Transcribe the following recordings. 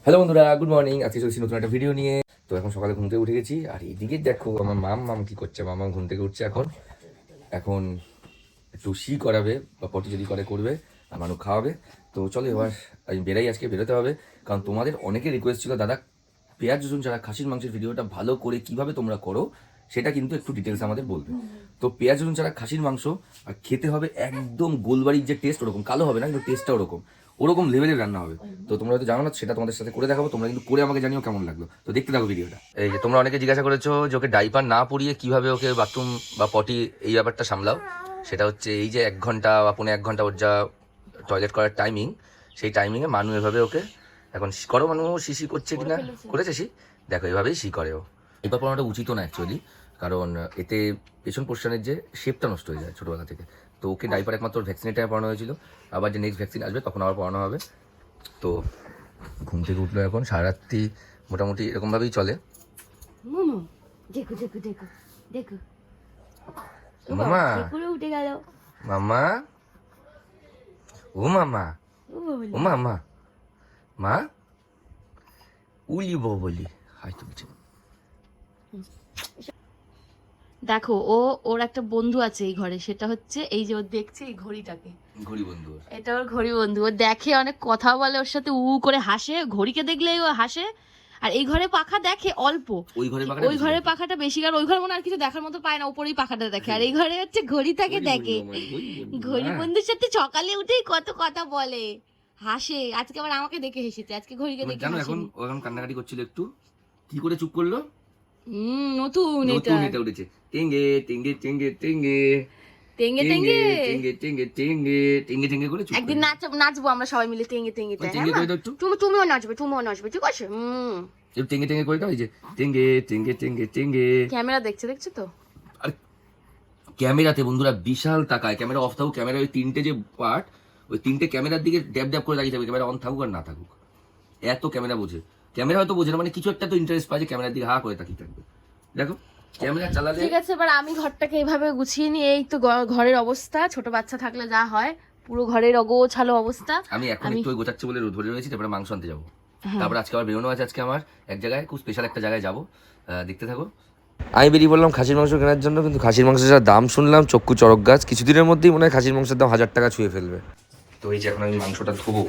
Hello বন্ধুরা, good morning. আজকে চলছি নতুন একটা ভিডিও নিয়ে। তো এখন সকালে ঘুম থেকে উঠে গেছি, আর এদিকে দেখো আমার মাম কি করছে। মাম ঘুম থেকে উঠছে এখন এখন একটু করাবে বা পটি যদি করবে, আর মানুষ খাওয়াবে। তো চলো এবার আমি বেরাই, আজকে বেরোতে হবে। কারণ তোমাদের অনেকের রিকোয়েস্ট ছিল, দাদা পেঁয়াজ রসুন ছাড়া খাসির মাংসের ভিডিওটা ভালো করে কিভাবে তোমরা করো সেটা কিন্তু একটু ডিটেলস আমাদের বলবে। তো পেঁয়াজ রসুন ছাড়া খাসির মাংস, আর খেতে হবে একদম গোলবাড়ির যে টেস্ট, ওরকম কালো হবে না, কিন্তু টেস্টটা ওরকম ওরকম লেভেলের রান্না হবে। তো তোমরা হয়তো জানো না, সেটা তোমাদের সাথে করে দেখাবো। তোমরা কিন্তু করে আমাকে জানিও কেমন লাগলো। তো দেখতে থাকো ভিডিওটা। এই যে তোমরা অনেকে জিজ্ঞাসা করেছো যে ওকে ডাইপার না পরিয়ে কিভাবে ওকে বাথরুম বা পটি এই ব্যাপারটা সামলাও। সেটা হচ্ছে এই যে 1 ঘন্টা বা 1.5 ঘন্টা ওর যা টয়লেট করার টাইমিং, সেই টাইমিংয়ে মানু এভাবে ওকে এখন করো। মানু শিশি করছে কিনা, করেছে শি, দেখো এভাবেই শি করে ও। এবার পড়ানোটা উচিত না অ্যাকচুয়ালি, কারণ এতে পেছন পোর্শনের যে শেপটা নষ্ট হয়ে যায় ছোটোবেলা থেকে। তো ওকে ডাইপার একমাত্র ভ্যাকসিনের টাইমে পড়ানো হয়েছিল, আবার যে নেক্সট ভ্যাকসিন আসবে তখন আবার পড়ানো হবে। তো ঘুম থেকে উঠলো এখন, সারা রাত্রি মোটামুটি এরকমভাবেই চলে। দেখো দেখো দেখো দেখো মামা উঠে গেল। মামা ও মামা ও মামা মা উলি বলি হাই তুলছে। দেখো ওর একটা বন্ধু আছে এই ঘরে, সেটা হচ্ছে এই যে ও দেখছে এই ঘড়িটাকে, ঘড়ি বন্ধু। এটা ওর ঘড়ি বন্ধু। ও দেখে, অনেক কথা বলে ওর সাথে, করে হাসে, ঘড়িকে দেখলেই ও হাসে। আর এই ঘরে পাখা দেখে অল্প, ওই ঘরে পাখাটা বেশি, কারণ ওই ঘরে মনে আর কিছু দেখার মতো পায় না, উপরেই পাখাটা দেখে। আর এই ঘরে হচ্ছে ঘড়িটাকে দেখে। ঘড়ি বন্ধুর সাথে সকালে উঠেই কত কথা বলে, হাসে। আজকে আবার আমাকে দেখে হেসেছে, আজকে ঘড়িকে দেখে জানো এখন ও এখন কান্নাকাটি করছিল একটু, কি করে চুপ করলো। নতুন এটা উঠেছে, টেঙ্গে টেঙ্গে টেঙ্গে টেঙ্গে তেঙ্গে তেঙ্গে টেঙ্গে টেঙ্গে টেঙ্গে টেঙ্গে টেঙ্গে করে চুপ। একদিন নাচবো আমরা সবাই মিলে তেঙ্গে তেঙ্গে টেঙ্গে করে দাও একটু। তুমিও নাচবে ঠিক আছে। একটু টেঙ্গে টেঙ্গে করে দাও। এই যে টেঙ্গে টেঙ্গে টেঙ্গে টেঙ্গে। ক্যামেরা দেখছো তো। আর ক্যামেরাতে বন্ধুরা বিশাল তাকায়, ক্যামেরা অফ থাকুক, ক্যামেরা ওই 3টে যে পার্ট, ওই 3টে ক্যামেরার দিকে ড্যাব ড্যাব করে দাঁড়িয়ে থাকবে, ক্যামেরা অন থাকুক আর না থাকুক। এত ক্যামেরা বোঝে, ক্যামেরা হয়তো বোঝে না, মানে কিছু একটা তো ইন্টারেস্ট পায় যে ক্যামেরার দিকে হা করে তাকিয়ে থাকবে। দেখো ক্যামেরা চালালে ঠিক আছে। এবার আমি ঘরটাকে এইভাবে গুছিয়ে নিই। এই তো ঘরের অবস্থা, ছোট বাচ্চা থাকলে যা হয়, পুরো ঘরের অগোছালো অবস্থা। আমি এখন একটু গোছাচ্ছি বলে ধরে রয়েছি, তারপরে মাংস আনতে যাবো। তারপরে আজকে আবার বেরোনো আছে, আজকে আমার এক জায়গায়, খুব স্পেশাল একটা জায়গায় যাবো, দেখতে থাকো। আমি বেরিয়ে বললাম খাসির মাংস কেনার জন্য, কিন্তু খাসির মাংসের যা দাম শুনলাম চক্ষু চড়ক গাছ। কিছুদিনের মধ্যেই মনে হয় খাসির মাংসের দাম 1000 টাকা ছুঁয়ে ফেলবে। তো এই যে এখন আমি মাংসটা ধোবো।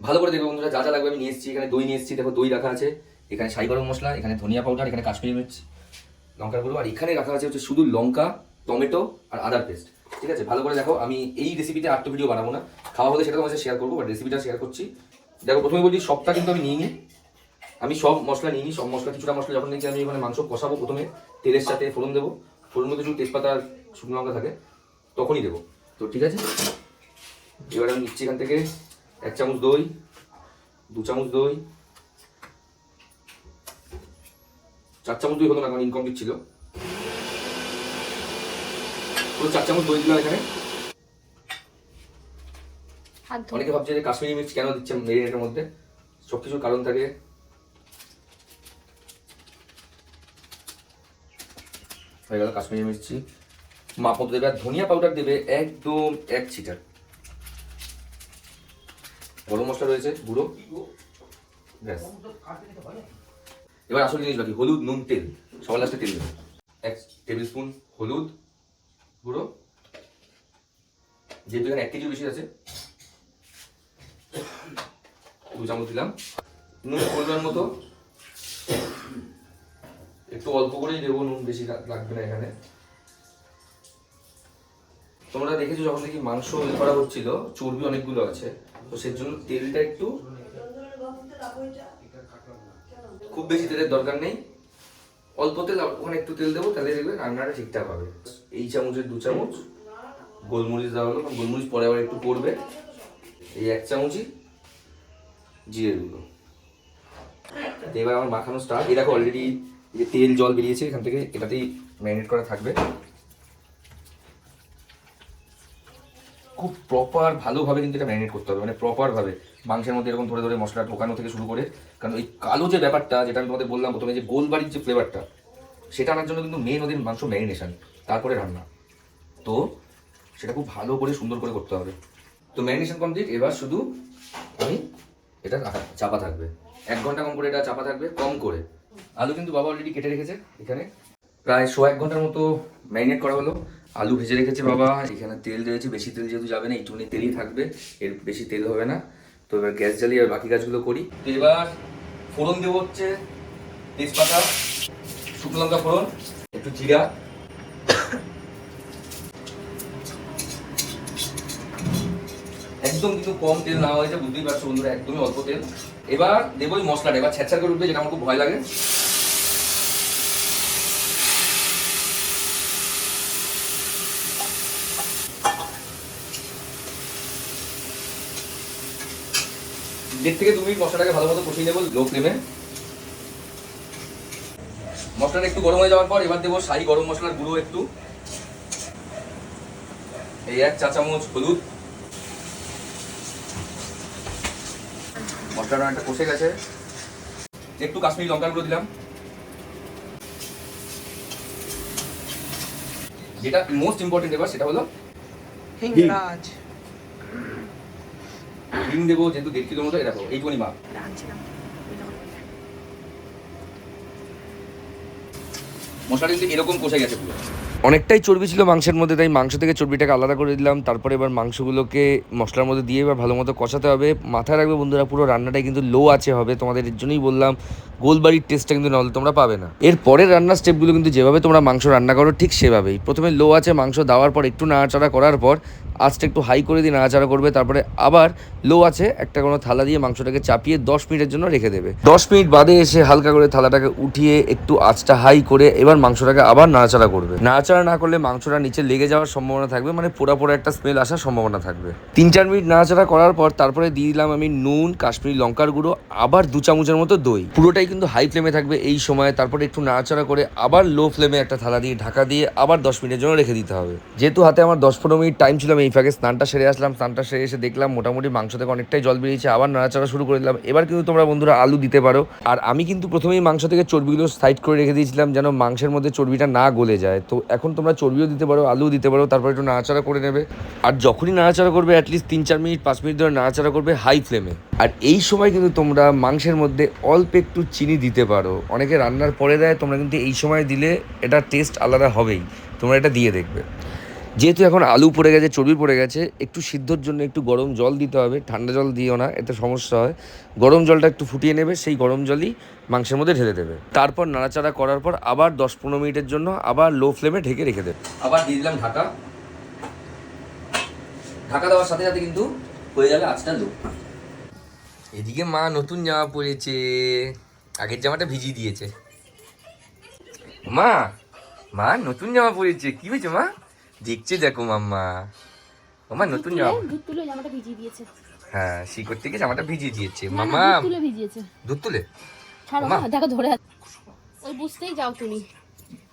ভালো করে দেখো বন্ধুরা, যা যা লাগবে আমি নিয়ে এসেছি। এখানে দই নিয়ে এসেছি, দেখো দই রাখা আছে। এখানে শাহি গরম মশলা, এখানে ধনিয়া পাউডার, এখানে কাশ্মীরি মির্চ, লঙ্কার গুঁড়ো, আর এখানে রাখা আছে হচ্ছে শুধু লঙ্কা, টমেটো আর আদার পেস্ট। ঠিক আছে, ভালো করে দেখো। আমি এই রেসিপিতে আর তো ভিডিও বানাবো না, খাওয়া হলে সেটা তোমার সাথে শেয়ার করবো, বাট রেসিপিটা শেয়ার করছি। দেখো প্রথমে বলি সবটা কিন্তু আমি নিইনি, আমি সব মশলা নিইনি। সব মশলা কিছুটা মশলা যখন নিয়েছি আমি মানে মাংস কষাবো, প্রথমে তেলের সাথে ফোড়ন দেবো, ফোড়ন মধ্যে শুধু তেজপাতা আর শুকনো লঙ্কা থাকে, তখনই দেবো। তো ঠিক আছে, এবার আমি নিচ্ছি এখান থেকে 1 চামচ দই, 2 চামচ দই, 4 চামচ দই হলো না, কারণ ইনকমপ্লিট ছিল। 4 চামচ দই দিলাম এখানে। অনেকে ভাবছে যে কাশ্মীরি মির্চ কেন দিচ্ছে মেরিনেটের মধ্যে, সবকিছুর কারণ থাকে। হয়ে গেল কাশ্মীরি মির্চি, মাপ মতো দেবে। আর ধনিয়া পাউডার দেবে একদম 1 ছিটা। গরম মশলা রয়েছে গুঁড়ো, ব্যাস। এবার আসল জিনিস বাকি, হলুদ, নুন, তেল, সবার লাস্টে তেল দেবে। 1 টেবিল স্পুন হলুদ গুঁড়ো, যেহেতু এখানে 1 কেজি বেশি আছে 2 চামচ দিলাম। নুন পরিমাণ মতো, একটু অল্প করেই দেবো, নুন বেশি লাগবে না এখানে। তোমরা দেখেছো যখন দেখি মাংস করা হচ্ছিল, চর্বি অনেকগুলো আছে, তো সেই জন্য তেলটা একটু, খুব বেশি তেলের দরকার নেই, অল্প তেল, ওখানে একটু তেল দেবো, তাহলে দেখবে রান্নাটা ঠিকঠাক হবে। এই চামচের 2 চামচ গোলমরিচ দেওয়া হলো, কারণ গোলমরিচ পরে আবার একটু পড়বে। এই 1 চামচই জিরের গুঁড়ো। এবার আমার মাখানো স্টার্ট। এই দেখো অলরেডি যে তেল জল বেরিয়েছে এখান থেকে, এটাতেই ম্যারিনেট করা থাকবে। খুব প্রপার ভালোভাবে কিন্তু এটা ম্যারিনেট করতে হবে, মানে প্রপারভাবে মাংসের মধ্যে এরকম ধরে ধরে মশলা ঢোকানো থেকে শুরু করে। কারণ ওই কালো যে ব্যাপারটা, যেটা আমি তোমাদের বললাম প্রথমে, যে গোলবাড়ির যে ফ্লেভারটা, সেটা আনার জন্য কিন্তু মেন ওদের মাংস ম্যারিনেশন, তারপরে রান্না। তো সেটা খুব ভালো করে সুন্দর করে করতে হবে। তো ম্যারিনেশন কমপ্লিট, এবার শুধু আমি এটা চাপা থাকবে 1 ঘন্টা কম করে, এটা চাপা থাকবে কম করে। আলু কিন্তু বাবা অলরেডি কেটে রেখেছে, এখানে প্রায় 1 ঘন্টার মতো ম্যারিনেট করা হলো। আলু ভেজে রেখেছে বাবা, এখানে তেল রয়েছে, বেশি তেল যেহেতু যাবে না, একটুখানি তেলই থাকবে, এর বেশি তেল হবে না। তো এবার গ্যাস জ্বালিয়ে আর বাকি কাজগুলো করি। তো এবার ফোড়ন দেবো হচ্ছে তেজপাতা, শুকনো লঙ্কা ফোড়ন, একটু জিরা, একদম কিন্তু কম তেল না হয়েছে, বুঝতেই পারছো বন্ধুরা, একদমই অল্প তেল। এবার দেবো ওই মশলাটা, এবার ছ্যাঁচা করে উঠবে, যেটা আমার খুব ভয় লাগে। দেড় থেকে 2 মিনিট মশলাটাকে ভালো মতো কষিয়ে নেবো লো ফ্লেমে। মশলাটা একটু গরম হয়ে যাওয়ার পর এবার দেবো শাহি গরম মশলার গুঁড়ো একটু, এই 1 চা চামচ হলুদ। মশলাটা একটা কষে গেছে, একটু কাশ্মীরি লঙ্কার গুঁড়ো দিলাম। যেটা মোস্ট ইম্পর্টেন্ট এবার সেটা হলো হিংরাজ হিং দেবো, যেহেতু 1.5 কিলোর মতো, দেখো এইটুকুনি মাপ। মশলাটা কিন্তু এরকম কষে গেছে পুরো, অনেকটাই চর্বি ছিল মাংসের মধ্যে, তাই মাংস থেকে চর্বিটাকে আলাদা করে দিলাম। তারপরে এবার মাংসগুলোকে মশলার মধ্যে দিয়ে এবার ভালো মতো কষাতে হবে। মাথায় রাখবে বন্ধুরা, পুরো রান্নাটাই কিন্তু লো আছে হবে, তোমাদের এর জন্যই বললাম গোলবাড়ির টেস্টটা কিন্তু নাহলে তোমরা পাবে না। এর পরের রান্নার স্টেপগুলো কিন্তু যেভাবে তোমরা মাংস রান্না করো ঠিক সেভাবেই। প্রথমে লো আছে মাংস দেওয়ার পর একটু নাড়াচাড়া করার পর আঁচটা একটু হাই করে দিয়ে নাড়াচাড়া করবে, তারপরে আবার লো আছে একটা কোনো থালা দিয়ে মাংসটাকে চাপিয়ে 10 মিনিটের জন্য রেখে দেবে। 10 মিনিট বাদে এসে হালকা করে থালাটাকে উঠিয়ে একটু আঁচটা হাই করে এবার মাংসটাকে আবার নাড়াচাড়া করবে। নাড়াচাড়া না করলে মাংসটা নিচে লেগে যাওয়ার সম্ভাবনা থাকবে, মানে পোড়া পোড়া একটা স্মেল আসার সম্ভাবনা থাকবে। 3-4 মিনিট নাড়াচাড়া করার পর তারপরে দিয়ে দিলাম আমি নুন, কাশ্মীরি লঙ্কার গুঁড়ো, আবার 2 চামচের মতো দই। পুরোটাই কিন্তু হাই ফ্লেমে থাকবে এই সময়। তারপরে একটু নাড়াচাড়া করে আবার লো ফ্লেমে একটা থালা দিয়ে ঢাকা দিয়ে আবার 10 মিনিটের জন্য রেখে দিতে হবে। যেহেতু হাতে আমার 10-15 মিনিট টাইম ছিল, আমি এই ফাঁকে স্নানটা সেরে আসলাম। স্নানটা সেরে এসে দেখলাম মোটামুটি মাংস থেকে অনেকটাই জল বেরিয়েছে, আবার নাড়াচাড়া শুরু করে দিলাম। এবার কিন্তু তোমরা বন্ধুরা আলু দিতে পারো। আর আমি কিন্তু প্রথমেই মাংস থেকে চর্বিগুলো সাইড করে রেখে দিয়েছিলাম যেন মাংসের মধ্যে চর্বিটা না গলে যায়। তো এখন তোমরা চর্বিও দিতে পারো, আলু দিতে পারো, তারপর একটু নাড়াচাড়া করে নেবে। আর যখনই নাড়াচাড়া করবে অ্যাটলিস্ট 3-4 মিনিট 5 মিনিট ধরে নাড়াচাড়া করবে হাই ফ্লেমে। আর এই সময় কিন্তু তোমরা মাংসের মধ্যে অল্প একটু চিনি দিতে পারো, অনেকে রান্নার পরে দেয়, তোমরা কিন্তু এই সময় দিলে এটা টেস্ট আলাদা হবেই, তোমরা এটা দিয়ে দেখবে। যেহেতু এখন আলু পড়ে গেছে, চর্বি পড়ে গেছে, একটু সিদ্ধর জন্য একটু গরম জল দিতে হবে, ঠান্ডা জল দিও না, এতে সমস্যা হয়। গরম জলটা একটু ফুটিয়ে নেবে, সেই গরম জলই মাংসের মধ্যে ঢেলে দেবে। তারপর নাড়াচাড়া করার পর আবার 10-15 মিনিটের জন্য আবার লো ফ্লেমে ঢেকে রেখে দেবে। আবার দিয়ে দিলাম ঢাকা। ঢাকা দেওয়ার সাথে সাথে কিন্তু হয়ে যাবে আঁচটা লো। এদিকে মা নতুন জামা পরেছে, আগের জামাটা ভিজিয়ে দিয়েছে। মা মা নতুন জামা পরেছে, কি হয়েছে মা? দেখছে দেখো মাম্মা, মামা নতুন জামা, দুধ তুলে জামাটা ভিজিয়ে দিয়েছে। হ্যাঁ শিকড় থেকে জামাটা ভিজিয়ে দিয়েছে মামা। দুধ তুলে ভিজিয়েছে, দুধ তুলে ছাড়ো না, দেখো ধরে আছে। ওই বুঝতেই যাও তুমি।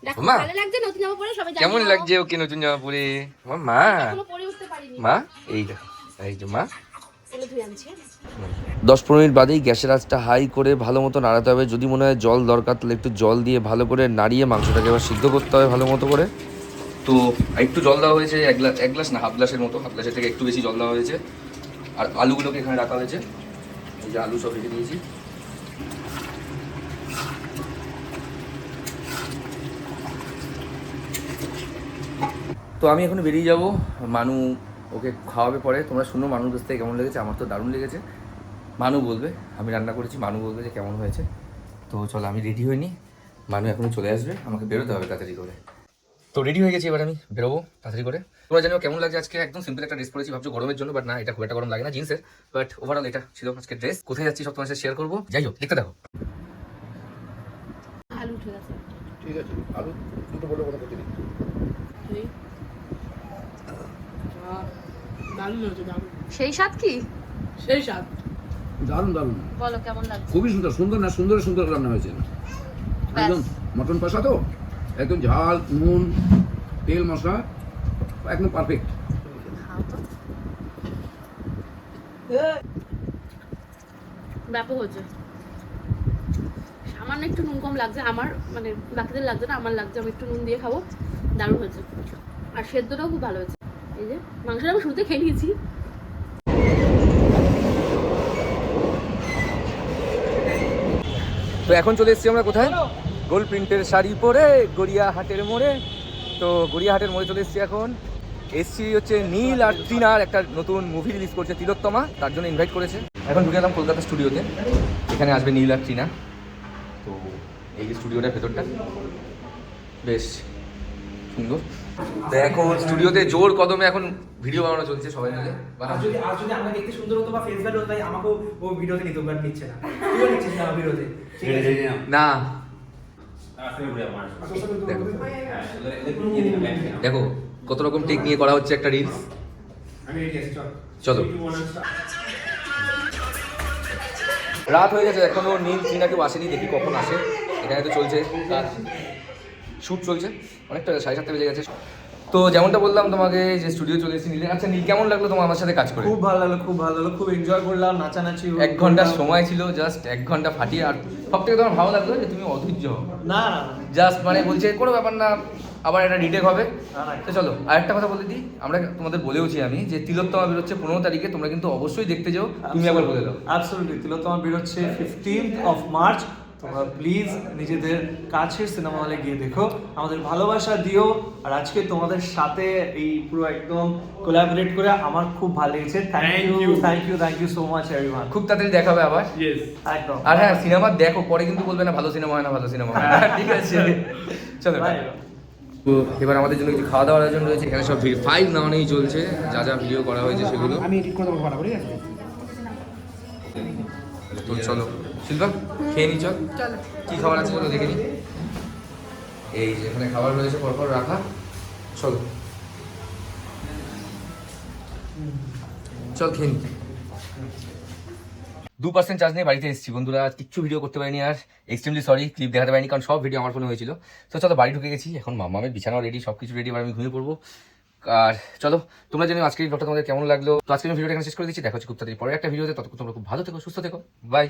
দেখো মা ভালো লাগছে নতুন জামা পরে, সবাই কেমন লাগছে ওকে নতুন জামা পরে? মা এখনো পরে উঠতে পারিনি মা এই দেখো, এই যে মা। বলে ধুয়ে আনছি। 10-15 মিনিট বাদেই গ্যাসের আঁচটা হাই করে ভালো মতো নাড়াতে হবে। যদি মনে হয় জল দরকার তাহলে একটু জল দিয়ে ভালো করে নাড়িয়ে মাংসটাকে এবার সিদ্ধ করতে হবে ভালো মতো করে। তো একটু জল দেওয়া হয়েছে, 1 গ্লাস না, হাফ গ্লাসের মতো, হাফ গ্লাসের থেকে একটু বেশি জল দেওয়া হয়েছে। আর আলুগুলোকে এখানে রাখা হয়েছে, এই যে আলু সব রেখে দিয়েছি। তো আমি এখন বেরিয়ে যাব, মানু ওকে খাওয়াবে পরে। তোমরা শুনো মানুর কাছ থেকে কেমন লেগেছে। আমার তো দারুণ লেগেছে। মানু বলবে আমি রান্না করেছি, মানু বলবে যে কেমন হয়েছে। তো চলো আমি রেডি হইনি, মানু এখনই চলে আসবে, আমাকে বেরোতে হবে তাড়াতাড়ি করে। তো রেডি হয়ে গেছি, এবার আমি বেরোবো তাড়াতাড়ি করে। তোমরা জানো কেমন লাগছে আজকে, একদম সিম্পল একটা ড্রেস পরেছি, ভাবছো গরমের জন্য, বাট না, এটা খুব একটা গরম লাগে না জিন্সের, বাট ওভারঅল এটা ছিল আজকে ড্রেস। কোথায় যাচ্ছি সব তোমার সাথে শেয়ার করবো। যাই হোক দেখতে দেখো। আলু উঠে গেছে, ঠিক আছে, আলু দুটো বলে কথা করতে দারুণ হয়েছে, দারুণ, সেই স্বাদ কি? সেই স্বাদ, দারুণ দারুণ, বলো কেমন লাগছে? খুবই সুন্দর, সুন্দর না সুন্দর সুন্দর রান্না হয়েছে। একদম মটন কষা তো, একদম ঝাল, নুন, তেল, মশলা একদম পারফেক্ট। খাও তো, ব্যাপক হচ্ছে। আমার না একটু নুন কম লাগছে, আমার মানে বাকিদের লাগছে না, আমার লাগছে, আমি একটু নুন দিয়ে খাবো। দারুণ হয়েছে। আর সেদ্ধটাও খুব ভালো হয়েছে। এই যে মাংসটা আমি শুরুতে খেয়ে নিয়েছি। তো এখন চলে এসেছি আমরা কোথায়? গোল প্রিন্টের শাড়ি পরে গড়িয়াহাটের মোড়ে। তো গড়িয়াহাটের মোড়ে চলে এসেছি এখন। এসছি হচ্ছে নীল আর তৃণার একটা নতুন মুভি রিলিজ করছে তিলোত্তমা, তার জন্য ইনভাইট করেছে। এখন ঢুকে গেলাম কলকাতা স্টুডিওতে, এখানে আসবে নীল আর তৃণা। তো এই যে স্টুডিওটার ভেতরটা বেশ সুন্দর। তো এখন স্টুডিওতে জোর কদমে এখন ভিডিও বানানো চলছে সবাই মিলে। আর যদি আমরা দেখতে সুন্দর হতো বা ফেস ভ্যালু হতো, তাই আমাকেও ও ভিডিওতে নিত, বাট নিচ্ছে না। তুইও নিচ্ছিস না ভিডিওতে, ঠিক আছে? না দেখো কত রকম টেক নিয়ে করা হচ্ছে একটা রিলস। আমি রেডি আছি, চলো। রাত হয়ে গেছে, এখনো নীল তৃণা কেউ আসেনি, দেখি কখন আসে। এখানে তো চলছে শ্যুট চলছে, অনেকটা 7:30 বেজে গেছে। তো যেমনটা বললাম তোমাকে যে স্টুডিও চলে এসেছি নীলের। আচ্ছা নীল, কেমন লাগলো তোমার আমার সাথে কাজ করে? খুব ভালো লাগলো, খুব ভালো লাগলো, খুব এনজয় করলাম, নাচানাচি। 1 ঘন্টার সময় ছিল, জাস্ট 1 ঘন্টা ফাটিয়ে। আর সব থেকে তোমার ভালো লাগলো যে তুমি অধৈর্য হও না না জাস্ট মানে বলছে কোনো ব্যাপার না, আবার এটা রিটেক হবে। না না। তো চলো আরেকটা কথা বলে দিই, আমরা তোমাদের বলেওছি আমি যে তিলোত্তমা বেরোচ্ছে 15 তারিখে, তোমরা কিন্তু অবশ্যই দেখতে যাও। তুমি একবার বলে দাও। অ্যাবসলিউটলি, তিলোত্তমা বেরোচ্ছে 15th of March। তোমরা প্লিজ নিজেদের কাছের সিনেমা হলে গিয়ে দেখো, আমাদের ভালোবাসা দিও। আর আজকে তোমাদের সাথে এই পুরো একদম কোলাবোরেট করে আমার খুব ভালো লেগেছে। Thank you so much everyone. খুব তাড়াতাড়ি দেখা হবে আবার। একদম। আর হ্যাঁ, সিনেমা দেখো, পরে কিন্তু বলবে না ভালো সিনেমা হয় না, ভালো সিনেমা হয় না। ঠিক আছে, চলো। তো এবার আমাদের জন্য কিছু খাওয়া দাওয়ার আয়োজন রয়েছে। এখানে সব 5 নাওয়ানেই চলছে, যা যা ভিডিও করা হয়েছে সেগুলো। আমি এডিট করে দেবো, ভালো ঠিক আছে? তো চলো শিল্পা, খেয়ে নি, চল। কি খাবার আছে চলো দেখে নি। এই যে এখানে খাবার রয়েছে পরপর রাখা, চলো চল খেয়ে নি। 2% চার্জ নিয়ে বাড়িতে এসেছি বন্ধুরা, আজ কিচ্ছু ভিডিও করতে পারিনি। আর এক্সট্রিমলি সরি, ক্লিপ দেখাতে পারিনি, কারণ সব ভিডিও আমার ফোনে হয়েছিল। তো চলো বাড়ি ঢুকে গেছি, এখন মামামের বিছানাও রেডি, সব কিছু রেডি, এবার আমি ঘুমিয়ে পড়বো। আর চলো, তোমরা জানো আজকের ব্লগটা তোমাদের কেমন লাগলো। তো আজকের ভিডিওটা এখানে শেষ করে দিচ্ছি, দেখা হচ্ছে খুব তাড়াতাড়ি পরে একটা ভিডিওতে। ততক্ষণ তোমরা খুব ভালো থেকো, সুস্থ থেকো, বাই।